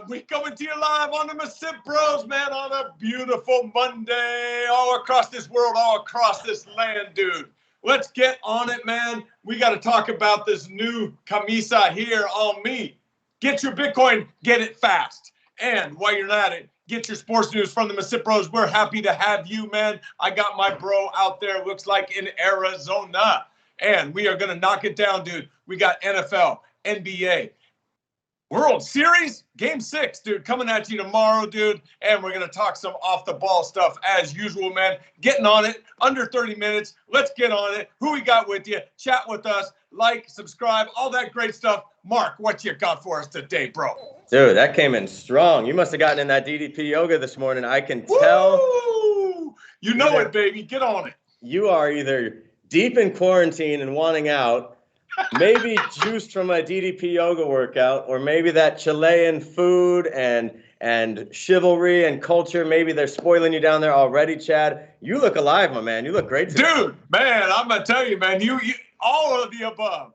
we coming to you live on the MisippBROs, man, on a beautiful Monday, all across this world, all across this land, dude. Let's get on it, man. We got to talk about this new camisa here on me. Get your Bitcoin, get it fast. And while you're at it, get your sports news from the MisippBROs. We're happy to have you, man. I got my bro out there, looks like in Arizona. And we are going to knock it down, dude. We got NFL, NBA, World Series, Game 6, dude, coming at you tomorrow, dude. And we're going to talk some off-the-ball stuff as usual, man. Getting on it, under 30 minutes. Let's get on it. Who we got with you? Chat with us. Like, subscribe, all that great stuff. Mark, what you got for us today, bro? Dude, that came in strong. You must have gotten in that DDP yoga this morning. I can tell. Woo! You know it, baby. Get on it. You are either deep in quarantine and wanting out, maybe juiced from a DDP yoga workout, or maybe that Chilean food and chivalry and culture. Maybe they're spoiling you down there already, Chad. You look alive, my man. You look great today. Dude, man, I'm going to tell you, man, you all of the above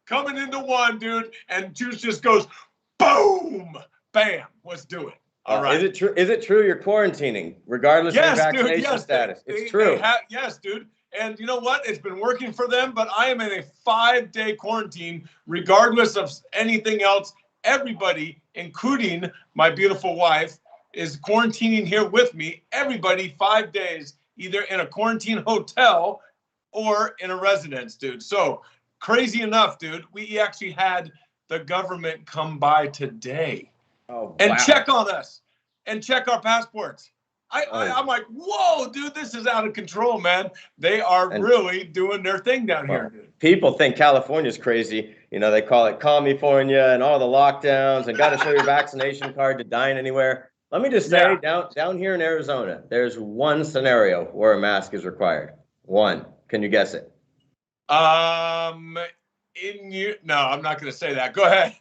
coming into one, dude, and juice just goes boom, bam. Let's do it. All right. Is it true you're quarantining regardless of your vaccination status? It's true. Yes, dude. And you know what? It's been working for them, but I am in a 5-day quarantine, regardless of anything else. Everybody, including my beautiful wife, is quarantining here with me. Everybody, 5 days, either in a quarantine hotel or in a residence, dude. So crazy enough, dude, we actually had the government come by today and check on us and check our passports. I'm like, whoa, dude, this is out of control, man. They are really doing their thing down here, dude. People think California's crazy. You know, they call it California and all the lockdowns and got to show your vaccination card to dine anywhere. Let me just say, down here in Arizona, there's one scenario where a mask is required. One. Can you guess it? No, I'm not going to say that. Go ahead.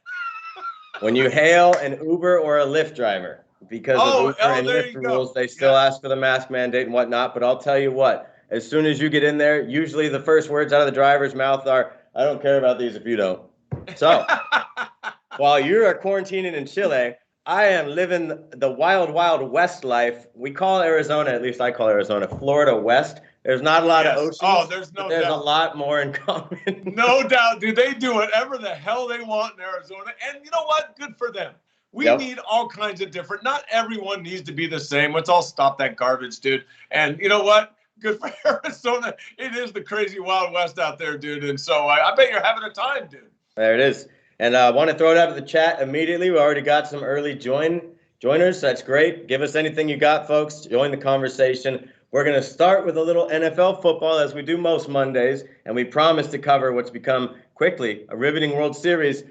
When you hail an Uber or a Lyft driver. Because of Uber and Lyft rules, they still ask for the mask mandate and whatnot. But I'll tell you what, as soon as you get in there, usually the first words out of the driver's mouth are, I don't care about these if you don't. So while you're quarantining in Chile, I am living the wild, wild west life. We call Arizona, at least I call Arizona, Florida West. There's not a lot of oceans. Oh, there's no doubt. There's a lot more in common. No doubt, dude. They do whatever the hell they want in Arizona. And you know what? Good for them. We need all kinds of different, not everyone needs to be the same. Let's all stop that garbage, dude. And you know what? Good for Arizona. It is the crazy Wild West out there, dude. And so I bet you're having a time, dude. There it is. And I want to throw it out to the chat immediately. We already got some early joiners. That's great. Give us anything you got, folks. Join the conversation. We're going to start with a little NFL football as we do most Mondays. And we promise to cover what's become quickly a riveting World Series.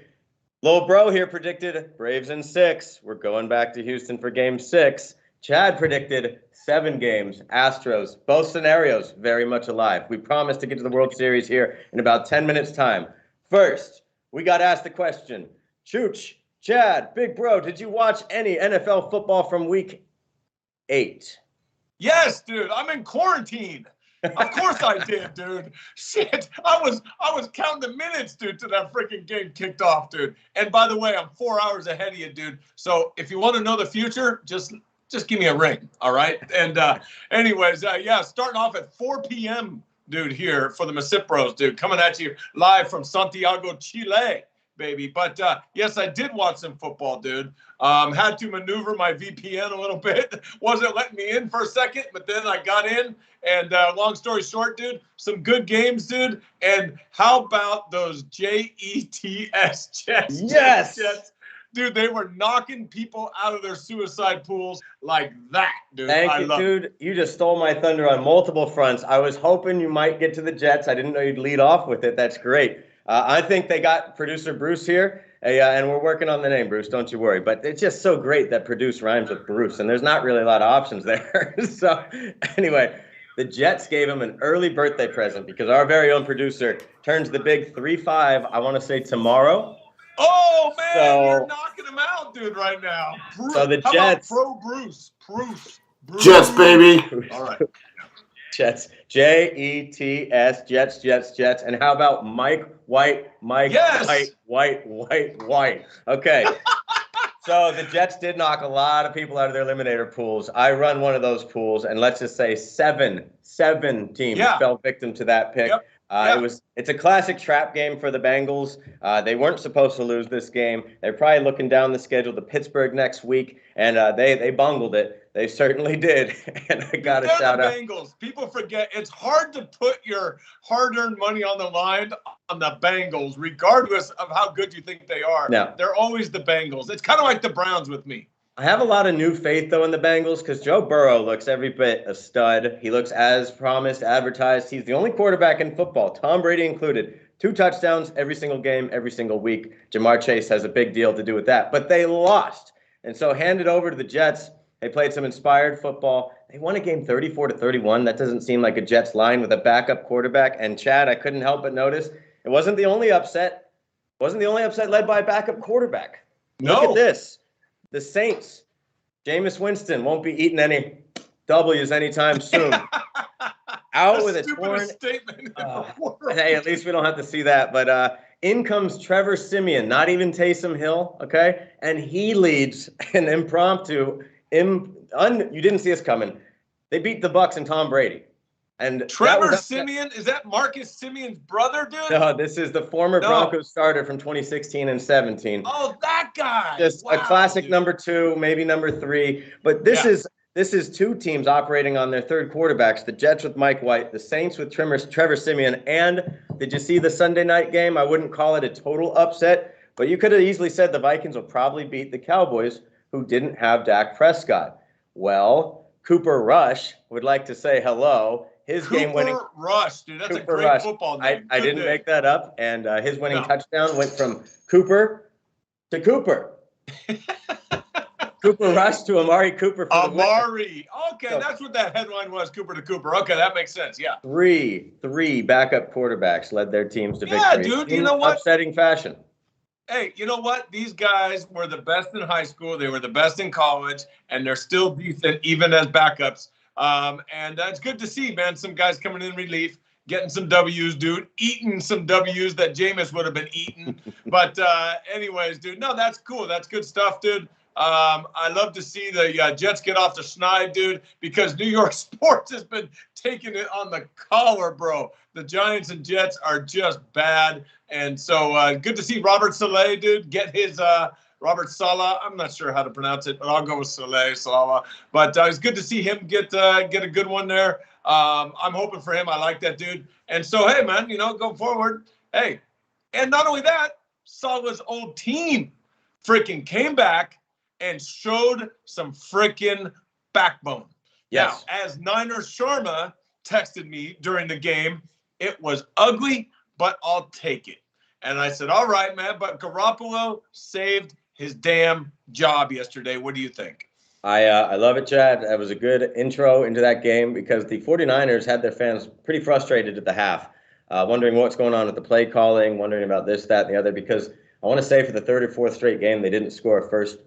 Lil Bro here predicted Braves in 6. We're going back to Houston for Game 6. Chad predicted 7 games, Astros. Both scenarios very much alive. We promise to get to the World Series here in about 10 minutes' time. First, we got asked the question. Chooch, Chad, Big Bro, did you watch any NFL football from Week 8? Yes, dude. I'm in quarantine. Of course I did, dude. Shit, I was counting the minutes, dude, to that freaking game kicked off, dude. And by the way, I'm 4 hours ahead of you, dude. So if you want to know the future, just give me a ring, all right? And anyways, starting off at 4 p.m., dude, here for the MisippBROs, dude, coming at you live from Santiago, Chile, baby. But yes, I did watch some football, dude. Had to maneuver my VPN a little bit. Wasn't letting me in for a second, but then I got in. And long story short, dude, some good games, dude. And how about those Jets Jets? Yes. Jets? Dude, they were knocking people out of their suicide pools like that, dude. Thank you, dude. You just stole my thunder on multiple fronts. I was hoping you might get to the Jets. I didn't know you'd lead off with it. That's great. I think they got producer Bruce here. And we're working on the name, Bruce. Don't you worry. But it's just so great that produce rhymes with Bruce. And there's not really a lot of options there. So anyway, the Jets gave him an early birthday present because our very own producer turns the big 3-5, I want to say tomorrow. Oh, man, you're knocking him out, dude, right now. Bruce. So the Jets. Pro Bruce. Bruce. Jets, baby. All right. Jets. Jets. Jets. And how about Mike White? Yes. White. Okay. So the Jets did knock a lot of people out of their eliminator pools. I run one of those pools, and let's just say seven teams fell victim to that pick. Yep. It's a classic trap game for the Bengals. They weren't supposed to lose this game. They're probably looking down the schedule to Pittsburgh next week, and they bungled it. They certainly did. And I got to shout out. Bengals. People forget it's hard to put your hard-earned money on the line on the Bengals, regardless of how good you think they are. No. They're always the Bengals. It's kind of like the Browns with me. I have a lot of new faith, though, in the Bengals because Joe Burrow looks every bit a stud. He looks as promised, advertised. He's the only quarterback in football, Tom Brady included. 2 touchdowns every single game, every single week. Jamar Chase has a big deal to do with that. But they lost. And so hand it over to the Jets. They played some inspired football. They won a game 34-31. That doesn't seem like a Jets line with a backup quarterback. And Chad, I couldn't help but notice it wasn't the only upset. It wasn't the only upset led by a backup quarterback. No. Look at this. The Saints, Jameis Winston won't be eating any W's anytime soon. Out with a torn statement. Hey, at least we don't have to see that. But in comes Trevor Siemian, not even Taysom Hill, okay? And he leads an impromptu. You didn't see us coming. They beat the Bucs and Tom Brady. And Trevor Siemian, is that Marcus Simeon's brother, dude? No, this is the former Broncos starter from 2016 and 17. Oh, that guy. Just a classic number 2, maybe number 3. But this is 2 teams operating on their third quarterbacks, the Jets with Mike White, the Saints with Trevor Siemian. And did you see the Sunday night game? I wouldn't call it a total upset, but you could have easily said the Vikings will probably beat the Cowboys, who didn't have Dak Prescott. Well, Cooper Rush would like to say hello. His game-winning Rush, dude. That's a great football name. I didn't make that up, and his winning touchdown went from Cooper to Cooper. Cooper Rush to Amari Cooper for the win. Okay, that's what that headline was, Cooper to Cooper. Okay, that makes sense, yeah. Three backup quarterbacks led their teams to victory. Yeah, dude, you know what? Upsetting fashion. Hey, you know what? These guys were the best in high school. They were the best in college, and they're still decent even as backups. And that's good to see, man. Some guys coming in relief, getting some W's, dude. Eating some W's that Jameis would have been eating. But anyways, dude, no, that's cool. That's good stuff, dude. I love to see the Jets get off the schneid, dude, because New York sports has been taking it on the collar, bro. The Giants and Jets are just bad. And so good to see Robert Saleh, dude, get his Robert Saleh. I'm not sure how to pronounce it, but I'll go with Salah. But it's good to see him get a good one there. I'm hoping for him. I like that dude. And so, hey, man, go forward. Hey, and not only that, Saleh's old team freaking came back and showed some freaking backbone. Yes. Now, as Niner Sharma texted me during the game, it was ugly, but I'll take it. And I said, all right, man, but Garoppolo saved his damn job yesterday. What do you think? I love it, Chad. That was a good intro into that game because the 49ers had their fans pretty frustrated at the half, wondering what's going on with the play calling, wondering about this, that, and the other, because I want to say for the third or fourth straight game, they didn't score a first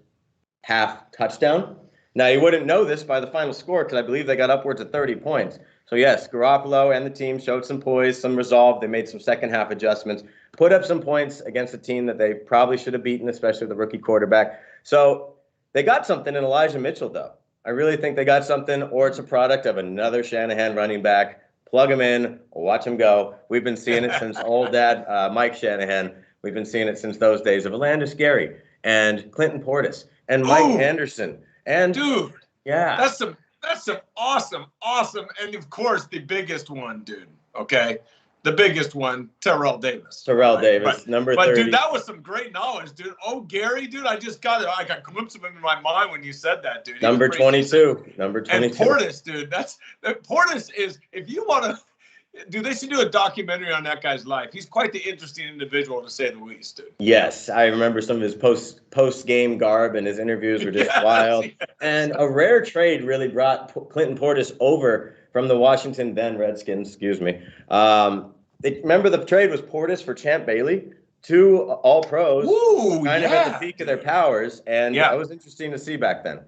half touchdown. Now, you wouldn't know this by the final score because I believe they got upwards of 30 points. So, yes, Garoppolo and the team showed some poise, some resolve. They made some second half adjustments, put up some points against a team that they probably should have beaten, especially the rookie quarterback. So they got something in Elijah Mitchell, though. I really think they got something, or it's a product of another Shanahan running back. Plug him in, watch him go. We've been seeing it since old dad Mike Shanahan. We've been seeing it since those days of Alandis Gary and Clinton Portis and Mike Anderson. And dude, yeah, that's some awesome, and of course the biggest one, dude. Okay, the biggest one, Terrell Davis. Number 30. But dude, that was some great knowledge, dude. Oh, Gary, dude, I got a glimpse of him in my mind when you said that, dude. Number 22. And Portis, dude, Portis is, if you want to. Dude, they should do a documentary on that guy's life. He's quite the interesting individual, to say the least, dude. Yes, I remember some of his post-game garb and his interviews were just wild. Yes. And a rare trade really brought Clinton Portis over from the Washington then Redskins, excuse me. Remember the trade was Portis for Champ Bailey, 2 All-Pros, kind of at the peak of their powers, and that was interesting to see back then.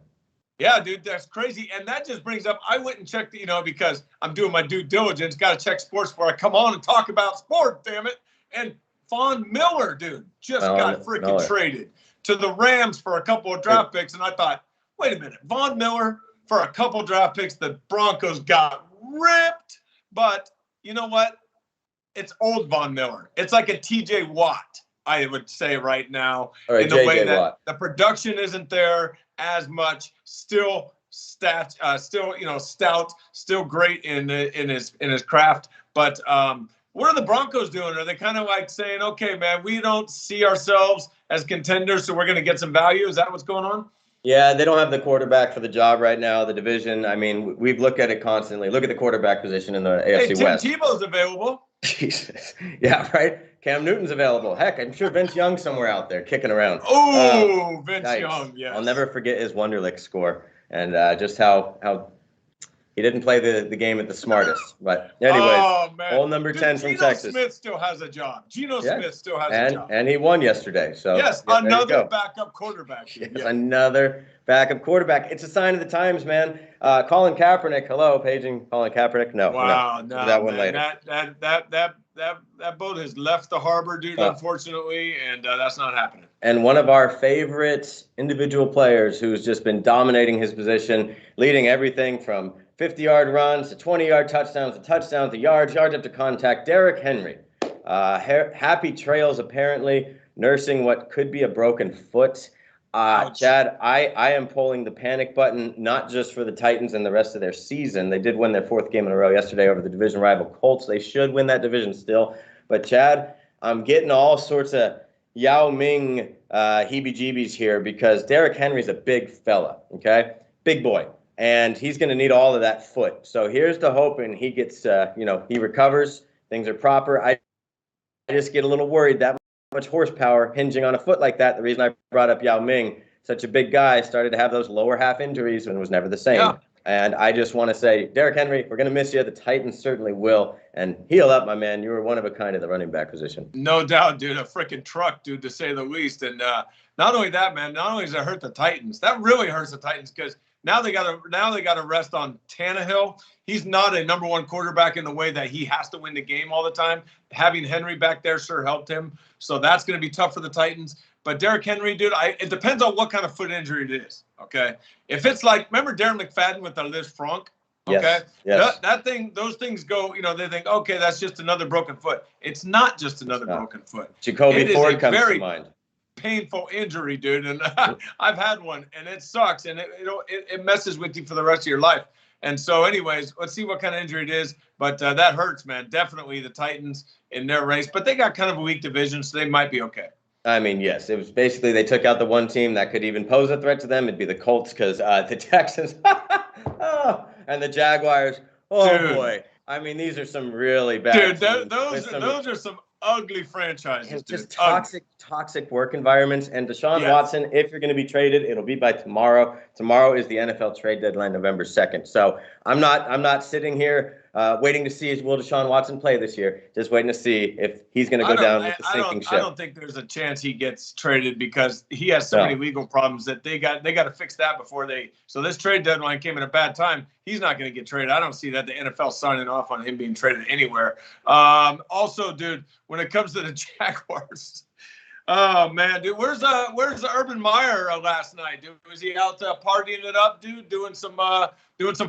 Yeah, dude, that's crazy. And that just brings up, I went and checked, because I'm doing my due diligence, got to check sports before I come on and talk about sport, damn it. And Von Miller, dude, just got freaking traded to the Rams for a couple of draft picks, and I thought, wait a minute, Von Miller for a couple draft picks, the Broncos got ripped. But you know what? It's old Von Miller. It's like a TJ Watt, I would say right now, in the way that Watt. The production isn't there as much. Still stout, still great in his craft. But what are the Broncos doing? Are they kind of like saying, okay, man, we don't see ourselves as contenders, so we're going to get some value? Is that what's going on? Yeah, they don't have the quarterback for the job right now. The division, I mean, we've looked at it constantly. Look at the quarterback position in the AFC West. Tim Tebow's available. Jesus. Yeah, right? Cam Newton's available. Heck, I'm sure Vince Young's somewhere out there kicking around. Oh, Vince Young, yes. I'll never forget his Wonderlic score and just how he didn't play the game at the smartest. But anyways, old number 10 from Texas. Geno Smith still has a job. Smith still has a job. And he won yesterday. So yes, another backup quarterback. Yes, another backup quarterback. It's a sign of the times, man. Colin Kaepernick. Hello, paging Colin Kaepernick. No. Wow, no that one man, later. That boat has left the harbor, dude, unfortunately, and that's not happening. And one of our favorite individual players who's just been dominating his position, leading everything from 50-yard runs to 20-yard touchdowns to yards up to contact, Derrick Henry. Happy trails, apparently, nursing what could be a broken foot. Chad, I am pulling the panic button, not just for the Titans and the rest of their season. They did win their 4th game in a row yesterday over the division rival Colts. They should win that division still. But, Chad, I'm getting all sorts of Yao Ming heebie-jeebies here because Derrick Henry's a big fella, okay? Big boy. And he's going to need all of that foot. So here's the hope, and he gets, he recovers. Things are proper. I just get a little worried that much horsepower hinging on a foot like that. The reason I brought up Yao Ming, such a big guy, started to have those lower half injuries and was never the same. Yeah. And I just want to say, Derrick Henry, we're going to miss you. The Titans certainly will. And heal up, my man. You were one of a kind at the running back position. No doubt, dude. A freaking truck, dude, to say the least. And not only that, man, not only does it hurt the Titans, that really hurts the Titans because now they got to rest on Tannehill. He's not a number 1 quarterback in the way that he has to win the game all the time. Having Henry back there sure helped him. So that's going to be tough for the Titans. But Derrick Henry, dude, it depends on what kind of foot injury it is. Okay, if it's like, remember Darren McFadden with the Liz Frank? Okay, yes. Those things go. They think, okay, that's just another broken foot. It's not just another broken foot. Jacoby Ford comes to mind. Painful injury, dude, and I've had one, and it sucks, and it messes with you for the rest of your life. And so, anyways, let's see what kind of injury it is. But that hurts, man. Definitely the Titans in their race, but they got kind of a weak division, so they might be okay. I mean, yes, it was basically they took out the one team that could even pose a threat to them. It'd be the Colts because the Texans and the Jaguars. Oh, dude. Boy. I mean, these are some really bad. Dude, those are some ugly franchises. Just toxic work environments. And Deshaun Watson, if you're going to be traded, it'll be by tomorrow. Tomorrow is the NFL trade deadline, November 2nd. So I'm not sitting here waiting to see will Deshaun Watson play this year. Just waiting to see if he's going to go down with the sinking ship. I don't think there's a chance he gets traded because he has so many legal problems that they got to fix that before they. So this trade deadline came at a bad time. He's not going to get traded. I don't see that the NFL signing off on him being traded anywhere. Also, dude, when it comes to the Jaguars. Oh man, dude, where's the Urban Meyer last night, dude? Was he out partying it up, dude? Doing some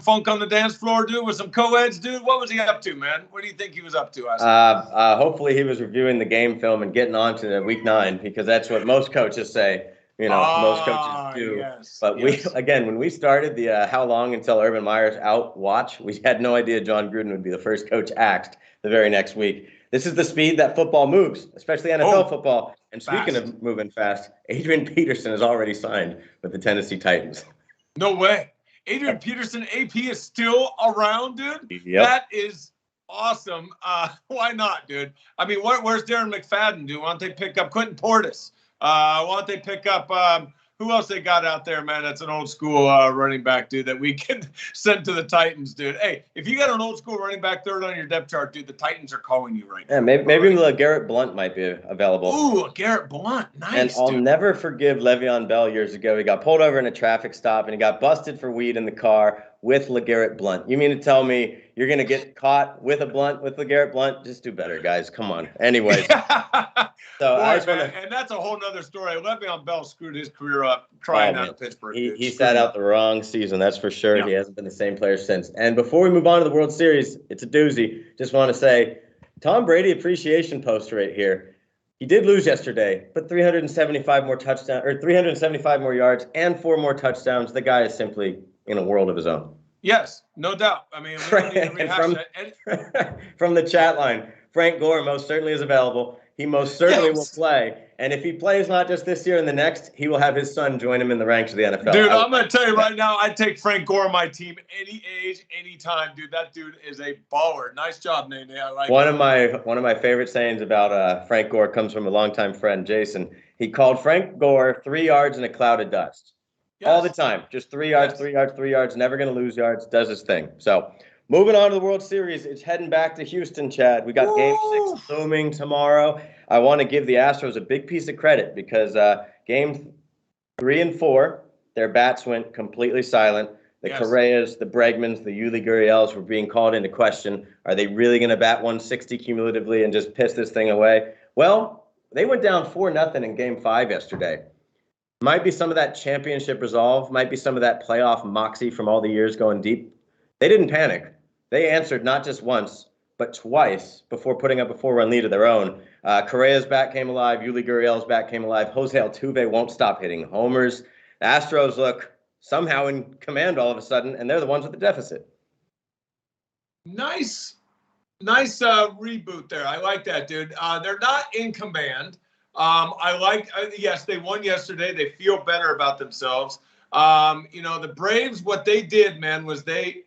funk on the dance floor, dude, with some co-eds, dude? What was he up to, man? What do you think he was up to last night? Hopefully he was reviewing the game film and getting on to the week 9 because that's what most coaches say. Most coaches do. Yes, but when we started the how long until Urban Meyer's out watch, we had no idea John Gruden would be the first coach axed the very next week. This is the speed that football moves, especially NFL football. And speaking of moving fast, Adrian Peterson is already signed with the Tennessee Titans. No way. Adrian Peterson, AP, is still around, dude? Yep. That is awesome. Why not, dude? I mean, where's Darren McFadden, dude? Why don't they pick up Quentin Portis? Why don't they pick up who else they got out there, man? That's an old school running back, dude, that we can send to the Titans, dude. Hey, if you got an old school running back third on your depth chart, dude, the Titans are calling you right now. Yeah, maybe Garrett Blunt might be available. Ooh, Garrett Blunt. Nice, and I'll never forgive Le'Veon Bell years ago. He got pulled over in a traffic stop, and he got busted for weed in the car. with LeGarrette Blount. You mean to tell me you're going to get caught with a blunt with LeGarrette Blount? Just do better, guys. Come on. Anyways. So boy, I just man, want to, and that's a whole nother story. Le'Veon Bell screwed his career up trying out of Pittsburgh. He sat out the wrong season, that's for sure. Yeah. He hasn't been the same player since. And before we move on to the World Series, it's a doozy. Just want to say, Tom Brady appreciation post right here. He did lose yesterday, but 375 more touchdowns, or 375 more yards and 4 more touchdowns. The guy is simply in a world of his own. Yes, no doubt. I mean, we don't need to rehash that. From the chat line, Frank Gore most certainly is available. He most certainly will play. And if he plays not just this year and the next, he will have his son join him in the ranks of the NFL. Dude, I'm going to tell you right now, I'd take Frank Gore on my team any age, any time. Dude, that dude is a baller. Nice job, Nene. I like one of my favorite sayings about Frank Gore comes from a longtime friend, Jason. He called Frank Gore 3 yards in a cloud of dust. Yes. All the time. Just 3 yards, yes. 3 yards, 3 yards. Never going to lose yards. Does his thing. So moving on to the World Series, it's heading back to Houston, Chad. We got Game 6 looming tomorrow. I want to give the Astros a big piece of credit because Game 3 and 4, their bats went completely silent. The Correas, the Bregmans, the Yuli Gurriels were being called into question. Are they really going to bat 160 cumulatively and just piss this thing away? Well, they went down 4-0 in Game 5 yesterday. Might be some of that championship resolve. Might be some of that playoff moxie from all the years going deep. They didn't panic. They answered not just once, but twice before putting up a 4-run lead of their own. Correa's bat came alive. Yuli Gurriel's bat came alive. Jose Altuve won't stop hitting homers. The Astros look somehow in command all of a sudden, and they're the ones with the deficit. Nice reboot there. I like that, dude. They're not in command. Yes, they won yesterday. They feel better about themselves. The Braves, what they did, man, was the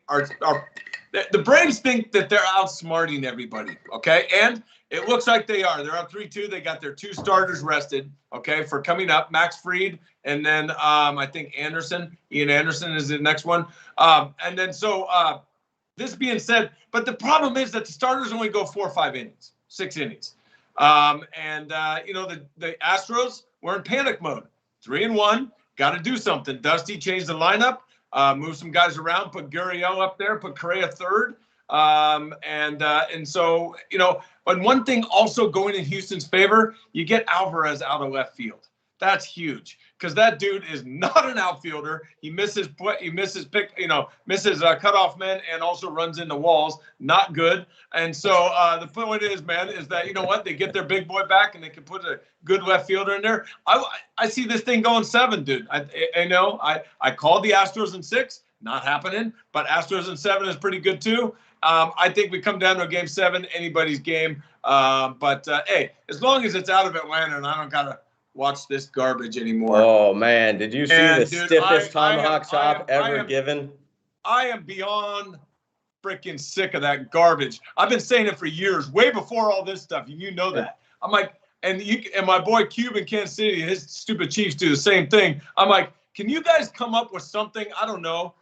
Braves think that they're outsmarting everybody, okay? And it looks like they are. They're up 3-2. They got their 2 starters rested, okay, for coming up. Max Fried, and then I think Ian Anderson is the next one. This being said, but the problem is that the starters only go 4 or 5 innings, 6 innings. The Astros were in panic mode. 3-1. Got to do something. Dusty changed the lineup, moved some guys around, put Gurriel up there, put Correa third. But one thing also going in Houston's favor, you get Alvarez out of left field. That's huge because that dude is not an outfielder. He misses cutoff men and also runs into walls. Not good. And so the point is, man, is that, you know what? They get their big boy back and they can put a good left fielder in there. I see this thing going 7, dude. I called the Astros in 6. Not happening, but Astros in 7 is pretty good too. I think we come down to a Game 7, anybody's game. Hey, as long as it's out of Atlanta and I don't got to watch this garbage anymore. Oh, man. Did you see the stiffest tomahawk chop ever given? I am beyond freaking sick of that garbage. I've been saying it for years, way before all this stuff. You know that. I'm like, and my boy Cube in Kansas City, his stupid Chiefs do the same thing. I'm like, can you guys come up with something, I don't know,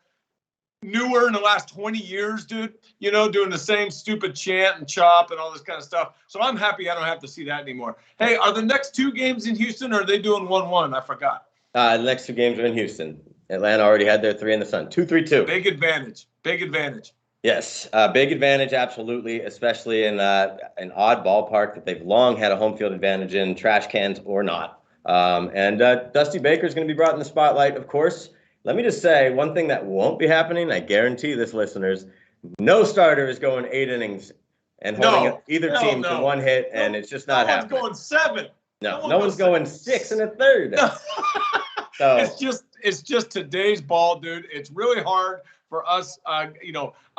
newer in the last 20 years, dude, doing the same stupid chant and chop and all this kind of stuff. So I'm happy I don't have to see that anymore. Hey, are the next 2 games in Houston or are they doing 1-1? I forgot. The next 2 games are in Houston. Atlanta already had their 3 in the sun. 2-3-2. Big advantage. Yes, big advantage, absolutely, especially in an odd ballpark that they've long had a home field advantage in, trash cans or not. Dusty Baker's going to be brought in the spotlight, of course. Let me just say one thing that won't be happening. I guarantee this, listeners, no starter is going 8 innings and holding either team to 1 hit, and it's just not happening. No one's going 7. No one's going 6 1/3. No. So it's just today's ball, dude. It's really hard for us, I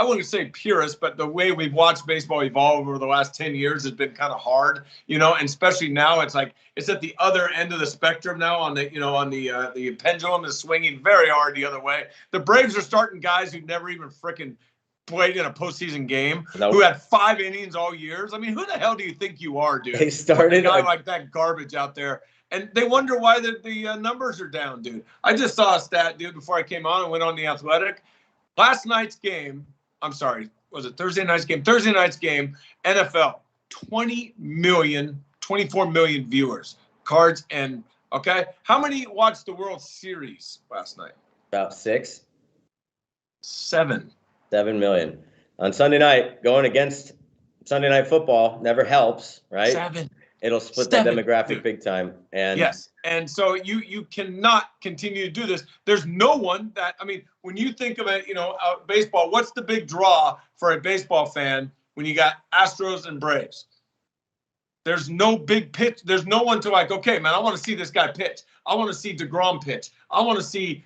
wouldn't say purists, but the way we've watched baseball evolve over the last 10 years has been kind of hard, and especially now it's like it's at the other end of the spectrum now on the pendulum is swinging very hard the other way. The Braves are starting guys who never even freaking played in a postseason game, who had 5 innings all years. I mean, who the hell do you think you are, dude? They started a guy like that garbage out there. And they wonder why the numbers are down, dude. I just saw a stat, dude, before I came on and went on The Athletic. Last night's game, I'm sorry, was it Thursday night's game? Thursday night's game, NFL, 24 million viewers, cards, and, okay? How many watched the World Series last night? About 6. 7. 7 million. On Sunday night, going against Sunday Night Football never helps, right? 7. It'll split that 7, demographic dude. big time. And yes. And so you cannot continue to do this. There's no one that, I mean, when you think of it, baseball, what's the big draw for a baseball fan when you got Astros and Braves? There's no big pitch. There's no one to like, okay, man, I want to see this guy pitch. I want to see DeGrom pitch. I want to see,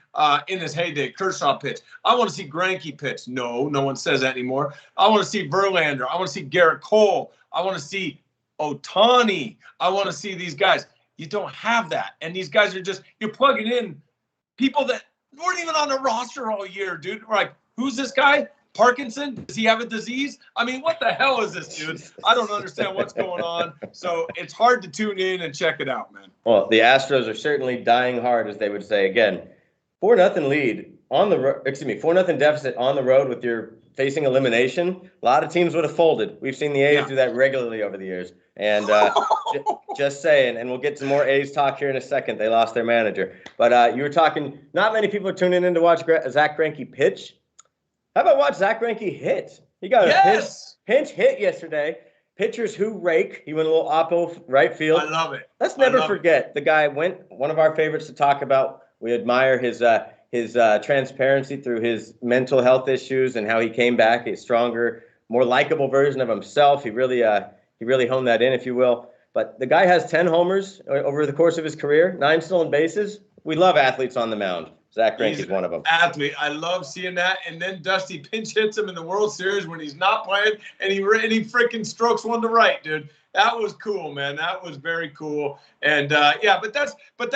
in his heyday, Kershaw pitch. I want to see Greinke pitch. No one says that anymore. I want to see Verlander. I want to see Garrett Cole. I want to see Ohtani. I want to see these guys. You don't have that. And these guys are just, you're plugging in people that weren't even on the roster all year, dude. We're like, who's this guy? Parkinson? Does he have a disease? I mean, what the hell is this, dude? I don't understand what's going on. So it's hard to tune in and check it out, man. Well, the Astros are certainly dying hard, as they would say. Again, 4-0 lead on the 4-0 deficit on the road with your facing elimination. A lot of teams would have folded. We've seen the A's do that regularly over the years. And just saying, and we'll get to more A's talk here in a second. They lost their manager. But you were talking, not many people are tuning in to watch Zach Greinke pitch. How about watch Zach Greinke hit? He got a pinch hit yesterday. Pitchers who rake. He went a little oppo right field. I love it. Let's never forget the guy went. One of our favorites to talk about. We admire his transparency through his mental health issues and how he came back a stronger, more likable version of himself. He really honed that in, if you will. But the guy has 10 homers over the course of his career, 9 stolen bases. We love athletes on the mound. Zach Greinke is one of them. Athlete. I love seeing that. And then Dusty pinch hits him in the World Series when he's not playing, and he freaking strokes one to right, dude. That was cool, man. That was very cool. And but that's what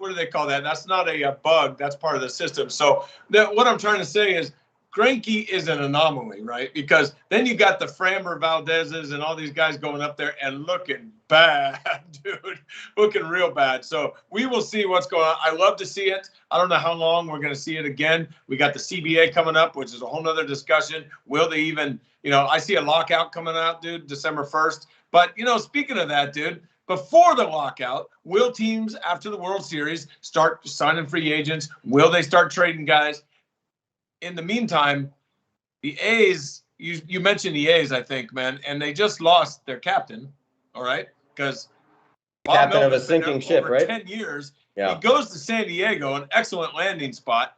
do they call that? That's not a bug. That's part of the system. So what I'm trying to say is Greinke is an anomaly, right? Because then you got the Framber Valdezes and all these guys going up there and looking bad, dude, looking real bad. So we will see what's going on. I love to see it. I don't know how long we're going to see it again. We got the CBA coming up, which is a whole nother discussion. Will they even, I see a lockout coming out, dude, December 1st. But, speaking of that, dude, before the lockout, will teams after the World Series start signing free agents? Will they start trading guys? In the meantime, the A's, you mentioned the A's, I think, man, and they just lost their captain, all right? Because captain of a sinking ship, right? 10 years. Yeah. He goes to San Diego, an excellent landing spot.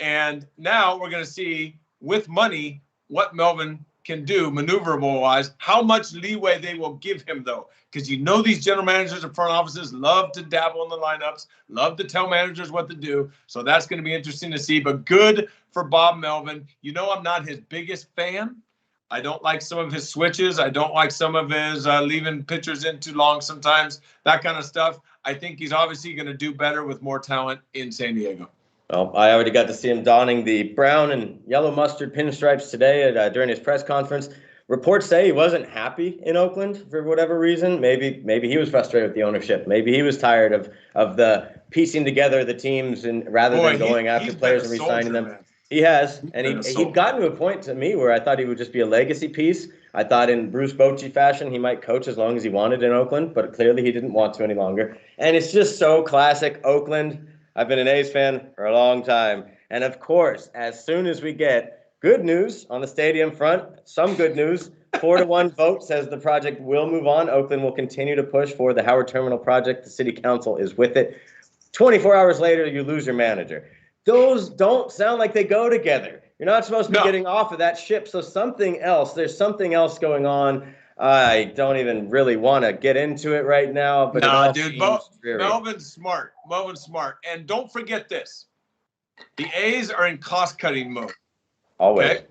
And now we're going to see, with money, what Melvin can do maneuverable-wise, how much leeway they will give him, though. Because these general managers and front offices love to dabble in the lineups, love to tell managers what to do. So that's going to be interesting to see. But good for Bob Melvin. I'm not his biggest fan. I don't like some of his switches. I don't like some of his leaving pitchers in too long sometimes, that kind of stuff. I think he's obviously going to do better with more talent in San Diego. Well, I already got to see him donning the brown and yellow mustard pinstripes today during his press conference. Reports say he wasn't happy in Oakland for whatever reason. Maybe he was frustrated with the ownership. Maybe he was tired of the piecing together the teams and rather than going after players and re-signing them. Man. He has, and he'd gotten to a point to me where I thought he would just be a legacy piece. I thought in Bruce Bochy fashion he might coach as long as he wanted in Oakland, but clearly he didn't want to any longer. And it's just so classic Oakland. I've been an A's fan for a long time. And of course, as soon as we get good news on the stadium front, some good news, 4-1 vote says the project will move on. Oakland will continue to push for the Howard Terminal project. The city council is with it. 24 hours later, you lose your manager. Those don't sound like they go together. You're not supposed to be getting off of that ship. So there's something else going on. I don't even really want to get into it right now. But dude, Melvin's smart. Melvin's smart. And don't forget this. The A's are in cost-cutting mode. Always. Okay?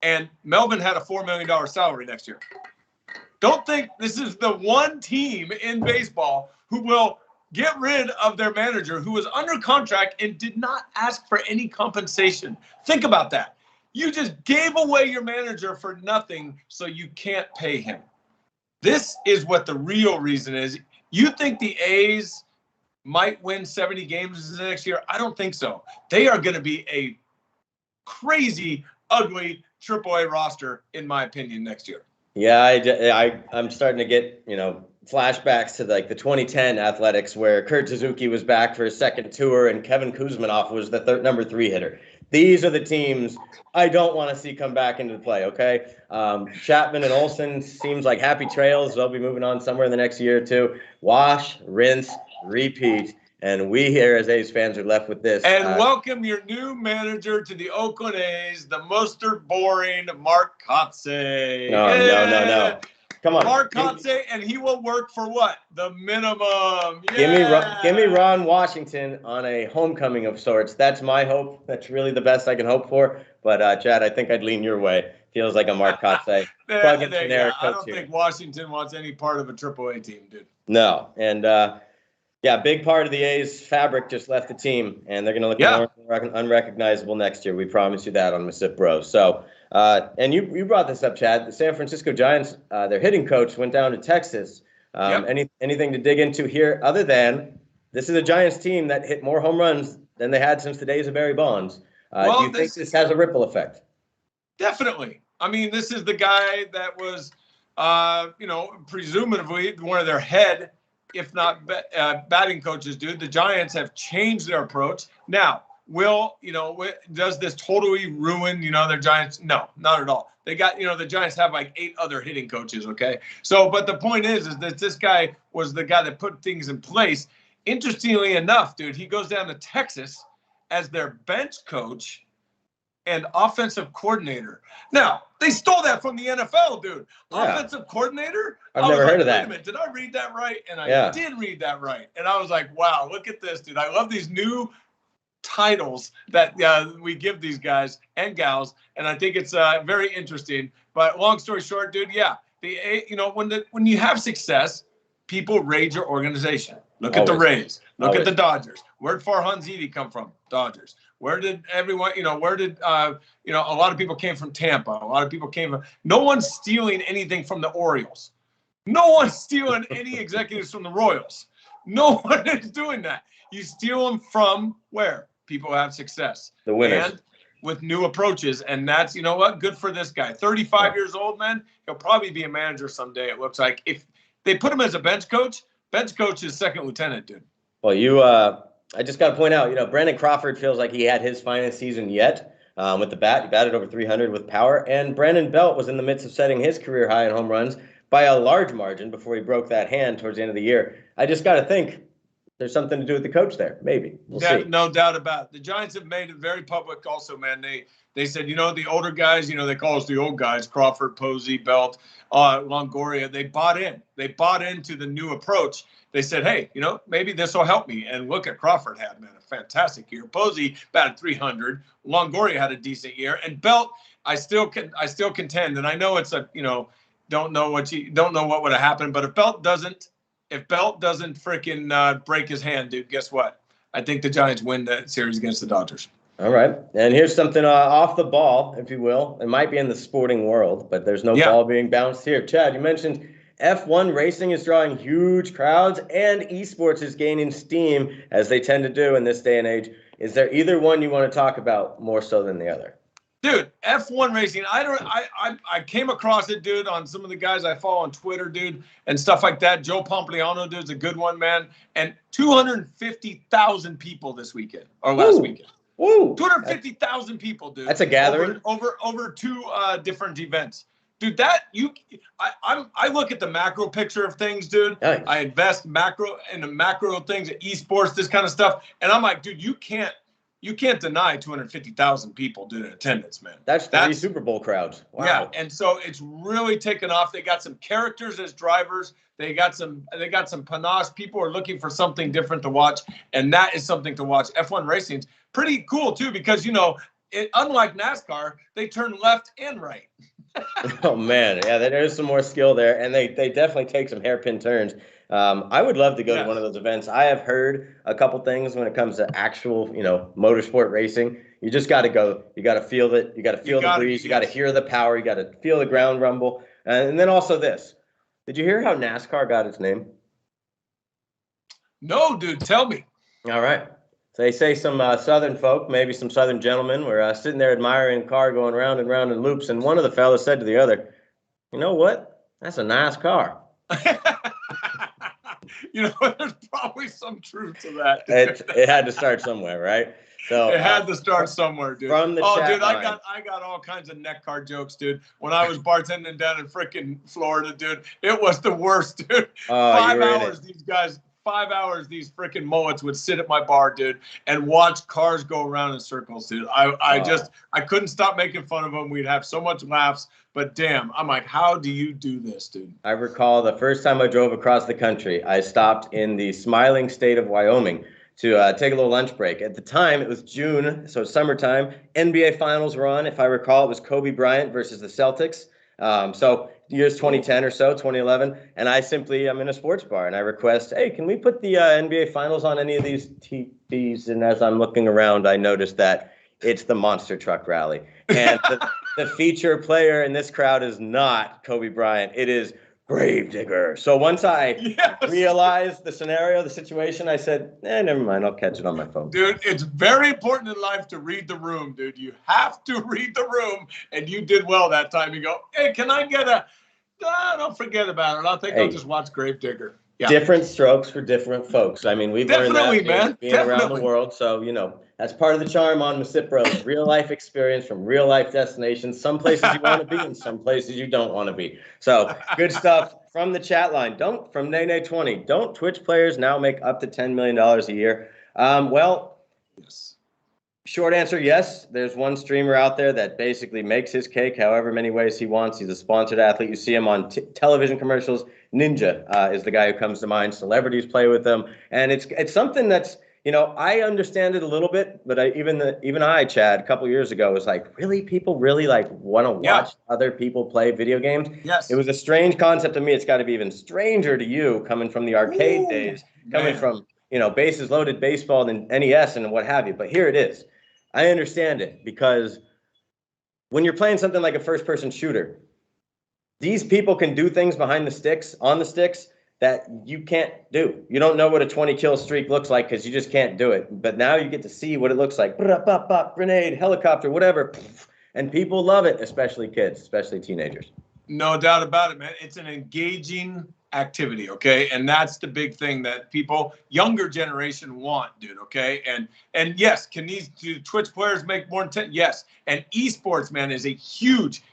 And Melvin had a $4 million salary next year. Don't think this is the one team in baseball who will get rid of their manager who was under contract and did not ask for any compensation. Think about that. You just gave away your manager for nothing, so you can't pay him. This is what the real reason is. You think the A's might win 70 games next year? I don't think so. They are going to be a crazy, ugly AAA roster, in my opinion, next year. Yeah, I'm starting to get, flashbacks to like the 2010 Athletics where Kurt Suzuki was back for his second tour and Kevin Kuzminoff was the number 3 hitter. These are the teams I don't want to see come back into the play, okay? Chapman and Olsen seems like happy trails. They'll be moving on somewhere in the next year or two. Wash, rinse, repeat. And we here as A's fans are left with this. And welcome your new manager to the Oakland A's, the Mr. Boring Mark Kotsay. No. Come on. Mark Kotsay, and he will work for what? The minimum. Yeah. Give me Ron Washington on a homecoming of sorts. That's my hope. That's really the best I can hope for. But, Chad, I think I'd lean your way. Feels like a Mark Kotsay. I don't think Washington wants any part of a AAA team, dude. No. And, yeah, big part of the A's fabric just left the team, and they're going to look more unrecognizable next year. We promise you that on MisippBROs. So, and you brought this up, Chad. The San Francisco Giants, their hitting coach went down to Texas. Anything to dig into here other than this is a Giants team that hit more home runs than they had since the days of Barry Bonds. Do you think this has a ripple effect? Definitely. I mean, this is the guy that was, presumably one of their head, if not batting coaches, dude. The Giants have changed their approach. Now, does this totally ruin, their Giants? No, not at all. They got, the Giants have like 8 other hitting coaches, okay? So, but the point is that this guy was the guy that put things in place. Interestingly enough, dude, he goes down to Texas as their bench coach and offensive coordinator. Now, they stole that from the NFL, dude. Yeah. Offensive coordinator? I've never heard of that. Wait a minute, did I read that right? And I did read that right. And I was like, wow, look at this, dude. I love these new titles that we give these guys and gals, and I think it's very interesting. But long story short, dude, when you have success, people raid your organization. Look at the Rays. Look at the Dodgers. Where'd Farhan Zaidi come from? Dodgers. Where did everyone, a lot of people came from Tampa. A lot of people came from, no one's stealing anything from the Orioles. No one's stealing any executives from the Royals. No one is doing that. You steal them from where? People have success. The winners. And with new approaches. And that's, good for this guy. 35 years old, man. He'll probably be a manager someday, it looks like. If they put him as a bench coach is second lieutenant, dude. Well, I just got to point out, Brandon Crawford feels like he had his finest season yet with the bat. He batted over 300 with power. And Brandon Belt was in the midst of setting his career high in home runs by a large margin before he broke that hand towards the end of the year. I just got to think there's something to do with the coach there. Maybe. We'll see. No doubt about it. The Giants have made it very public also, man. They said, the older guys, they call us the old guys, Crawford, Posey, Belt, Longoria. They bought in. They bought into the new approach. They said, hey, maybe this will help me. And look at Crawford had, man, a fantastic year. Posey batted 300. Longoria had a decent year. And Belt, I still contend, and I know it's don't know what would have happened. But if Belt doesn't freaking break his hand, dude, guess what? I think the Giants win that series against the Dodgers. All right. And here's something off the ball, if you will. It might be in the sporting world, but there's no ball being bounced here. Chad, you mentioned F1 racing is drawing huge crowds and esports is gaining steam as they tend to do in this day and age. Is there either one you want to talk about more so than the other? Dude, F1 racing, I came across it, dude, on some of the guys I follow on Twitter, dude, and stuff like that. Joe Pompliano, dude's a good one, man. And 250,000 people this weekend, or last weekend. Woo! 250,000 people, dude. That's a gathering. Over 2 different events. Dude, I look at the macro picture of things, dude. Nice. I invest in the macro things, esports, this kind of stuff. And I'm like, dude, you can't deny 250,000 people, dude, in attendance, man. That's 3 Super Bowl crowds. Wow. Yeah, and so it's really taken off. They got some characters as drivers. They got some panache. People are looking for something different to watch, and that is something to watch. F1 racing's pretty cool too because unlike NASCAR, they turn left and right. Oh man, yeah, there's some more skill there, and they definitely take some hairpin turns. I would love to go to one of those events. I have heard a couple things when it comes to actual, motorsport racing. You just got to go. You got to feel it. You got to feel the breeze. You got to hear the power. You got to feel the ground rumble. And then also this. Did you hear how NASCAR got its name? No, dude. Tell me. All right. So they say some Southern folk, maybe some Southern gentlemen, were sitting there admiring a car going round and round in loops, and one of the fellas said to the other, "You know what? That's a nice car." You know, there's probably some truth to that. It had to start somewhere, right? So it had to start somewhere, dude. From the chat dude, line. I got all kinds of neck card jokes, dude. When I was bartending down in freaking Florida, dude, it was the worst, dude. 5 hours, these freaking mullets would sit at my bar, dude, and watch cars go around in circles, dude. I couldn't stop making fun of them. We'd have so much laughs, but damn, I'm like, how do you do this, dude? I recall the first time I drove across the country, I stopped in the smiling state of Wyoming to take a little lunch break. At the time, it was June, so it's summertime. NBA Finals were on. If I recall, it was Kobe Bryant versus the Celtics. So years 2010 or so, 2011. And I'm in a sports bar, and I request, hey, can we put the NBA Finals on any of these TVs? And as I'm looking around, I noticed that it's the Monster Truck Rally. And the feature player in this crowd is not Kobe Bryant. It is Gravedigger. So once I realized the scenario, the situation, I said, never mind, I'll catch it on my phone. Dude, it's very important in life to read the room, dude. You have to read the room, and you did well that time. You go, hey, can I get don't forget about it. I'll just watch Gravedigger. Yeah. Different strokes for different folks. I mean, we've learned that being around the world. So, that's part of the charm on MisippBROs. Real life experience from real life destinations. Some places you want to be and some places you don't want to be. So good stuff from the chat line. From Nene20. Don't Twitch players now make up to $10 million a year? Yes. Short answer, yes. There's one streamer out there that basically makes his cake however many ways he wants. He's a sponsored athlete. You see him on television commercials. Ninja is the guy who comes to mind. Celebrities play with them. And it's something that's, I understand it a little bit, but even I, Chad, a couple years ago was like, really? People really want to watch other people play video games? Yes. It was a strange concept to me. It's got to be even stranger to you coming from the arcade days, coming from, bases loaded baseball and NES and what have you. But here it is. I understand it because when you're playing something like a first-person shooter, these people can do things behind the sticks, on the sticks, that you can't do. You don't know what a 20-kill streak looks like because you just can't do it. But now you get to see what it looks like. Grenade, helicopter, whatever. And people love it, especially kids, especially teenagers. No doubt about it, man. It's an engaging activity, okay? And that's the big thing that people, younger generation want, dude, okay? And yes, do Twitch players make more than 10? Yes. And esports, man, is a huge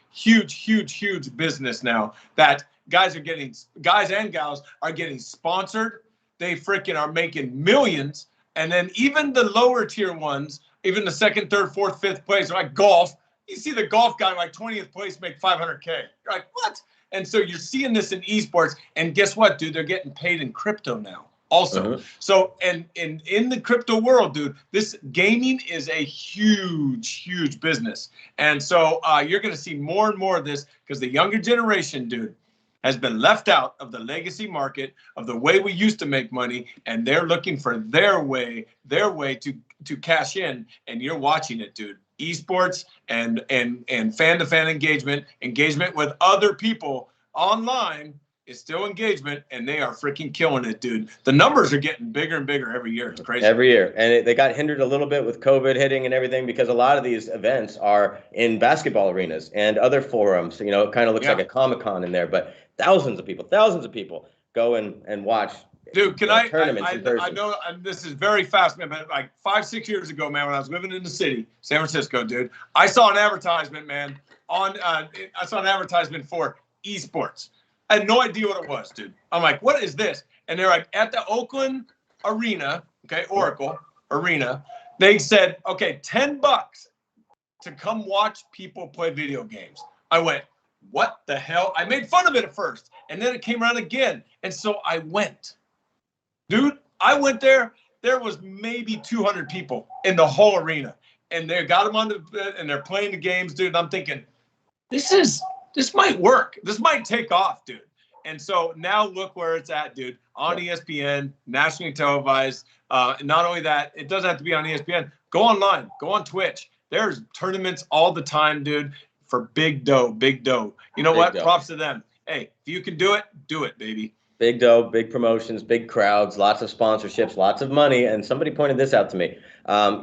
business now that guys and gals are getting sponsored. They freaking are making millions. And then even the lower tier ones, even the second, third, fourth, fifth place, like golf, you see the golf guy like 20th place make 500K. You're like, what? And so you're seeing this in esports, and guess what, dude? They're getting paid in crypto now also. So, and in the crypto world, dude, this gaming is a huge business. And so you're going to see more and more of this because the younger generation, dude, has been left out of the legacy market of the way we used to make money, and they're looking for their way to cash in, and you're watching it, dude. Esports and fan-to-fan engagement with other people online is still engagement, and they are freaking killing it, dude. The numbers are getting bigger and bigger every year. It's crazy. Every year. And they got hindered a little bit with COVID hitting and everything because a lot of these events are in basketball arenas and other forums. It kind of looks like a Comic-Con in there, but thousands of people go and watch. Dude, tournaments in person. I know this is very fast, man, but like 5-6 years ago, man, when I was living in the city, San Francisco, dude, I saw an advertisement, man, I saw an advertisement for esports. I had no idea what it was, dude. I'm like, what is this? And they're like, at the Oakland Arena, okay, Oracle Arena, they said, okay, $10 to come watch people play video games. I went, what the hell? I made fun of it at first, and then it came around again, and so I went. Dude, I went there. There was maybe 200 people in the whole arena, and they got them on the bed, and they're playing the games, dude. And I'm thinking, this might work. This might take off, dude. And so now look where it's at, dude. On ESPN, nationally televised. Not only that, it doesn't have to be on ESPN. Go online. Go on Twitch. There's tournaments all the time, dude, for big dough, big dough. You know what? Props to them. Hey, if you can do it, baby. Big dough, big promotions, big crowds, lots of sponsorships, lots of money. And somebody pointed this out to me.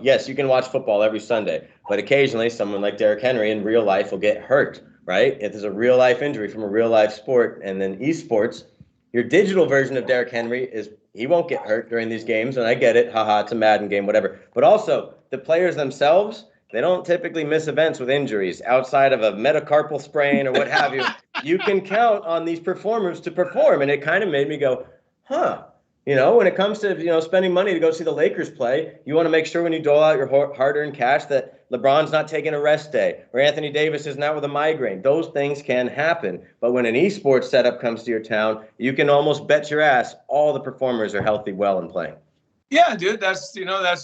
Yes, you can watch football every Sunday, but occasionally someone like Derrick Henry in real life will get hurt, right? If there's a real life injury from a real life sport, and then esports, Your digital version of Derrick Henry is he won't get hurt during these games, and I get it. Haha, it's a Madden game, whatever. But also, the players themselves, they don't typically miss events with injuries outside of a metacarpal sprain or what have you. You can count on these performers to perform, and it kind of made me go, huh. You know, when it comes to, spending money to go see the Lakers play, you want to make sure when you dole out your hard-earned cash that LeBron's not taking a rest day or Anthony Davis isn't out with a migraine. Those things can happen. But when an esports setup comes to your town, you can almost bet your ass all the performers are healthy, well, and playing. Yeah, dude, that's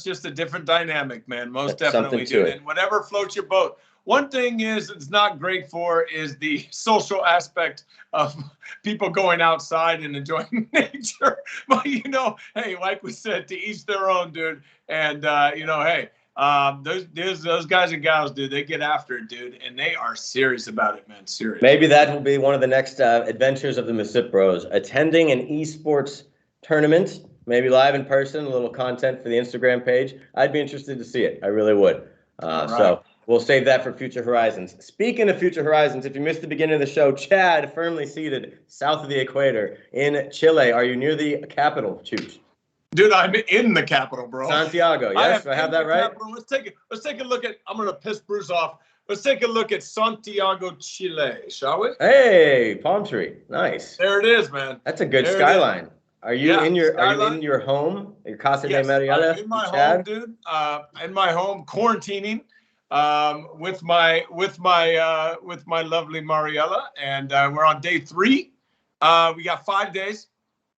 just a different dynamic, man. Most definitely, dude. And whatever floats your boat. One thing it's not great for is the social aspect of people going outside and enjoying nature. But, hey, like we said, to each their own, dude. And, hey, those guys and gals, dude, they get after it, dude. And they are serious about it, man. Serious. Maybe that will be one of the next adventures of the MisippBROs, attending an esports tournament, maybe live in person, a little content for the Instagram page. I'd be interested to see it. I really would. Right. So we'll save that for future horizons. Speaking of future horizons, if you missed the beginning of the show, Chad firmly seated south of the equator in Chile. Are you near the capital, Chooch? Dude, I'm in the capital, bro. Santiago, yes? I have that right? Capital. Let's take a look at, I'm going to piss Bruce off. Let's take a look at Santiago, Chile, shall we? Hey, palm tree. Nice. There it is, man. That's a good skyline. Are you in your home, your Casa de Mariela? I'm in my home, dude. In my home, quarantining. With my lovely Mariella, and we're on day 3. We got 5 days,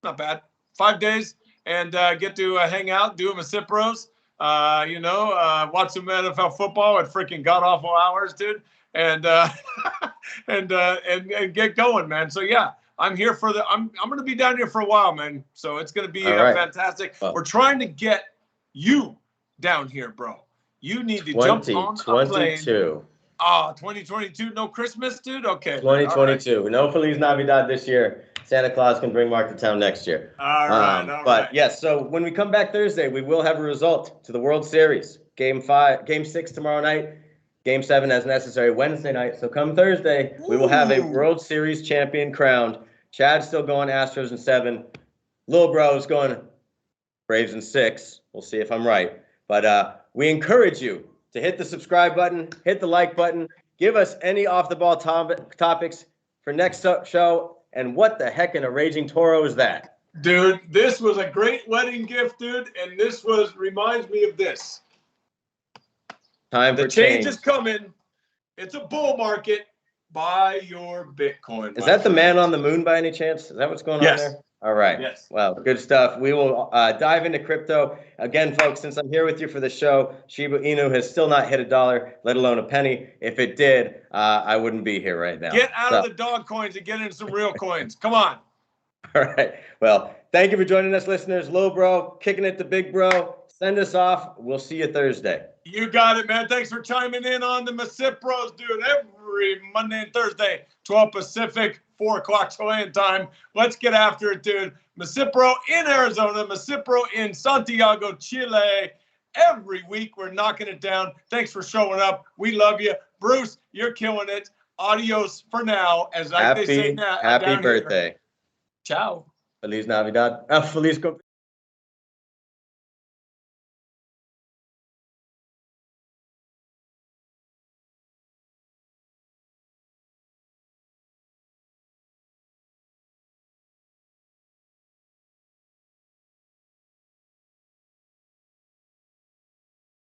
not bad, 5 days, and get to hang out, do MisippBROs, watch some NFL football at freaking god awful hours, dude, and and get going, man. So yeah, I'm here for I'm gonna be down here for a while, man. So it's gonna be fantastic. We're trying to get you down here, bro. You need to jump on a plane. 2022, no Christmas, dude? Okay. 2022. Right. No Feliz Navidad this year. Santa Claus can bring Mark to town next year. All right. But yes, so when we come back Thursday, we will have a result to the World Series. Game 6 tomorrow night. Game 7 as necessary Wednesday night. So come Thursday, we will have a World Series champion crowned. Chad's still going Astros in 7. Lil Bro's going Braves in 6. We'll see if I'm right. But we encourage you to hit the subscribe button, hit the like button, give us any off-the-ball topics for next show, and what the heck in a raging Toro is that? Dude, this was a great wedding gift, dude, and this reminds me of this. Time for change. The change is coming. It's a bull market. Buy your Bitcoin. Is that the man on the moon by any chance? Is that what's going on there? All right. Yes. Well, good stuff. We will dive into crypto. Again, folks, since I'm here with you for the show, Shiba Inu has still not hit $1, let alone a penny. If it did, I wouldn't be here right now. Get out of the dog coins and get into some real coins. Come on. All right. Well, thank you for joining us, listeners. Lil Bro, kicking it to Big Bro. Send us off. We'll see you Thursday. You got it, man. Thanks for chiming in on the MisippBROs, dude. Every Monday and Thursday, 12 Pacific, 4 o'clock Chilean time. Let's get after it, dude. MisippBRO in Arizona, MisippBRO in Santiago, Chile. Every week, we're knocking it down. Thanks for showing up. We love you. Bruce, you're killing it. Adios for now. As they say now. Happy birthday. Here. Ciao. Feliz Navidad. Feliz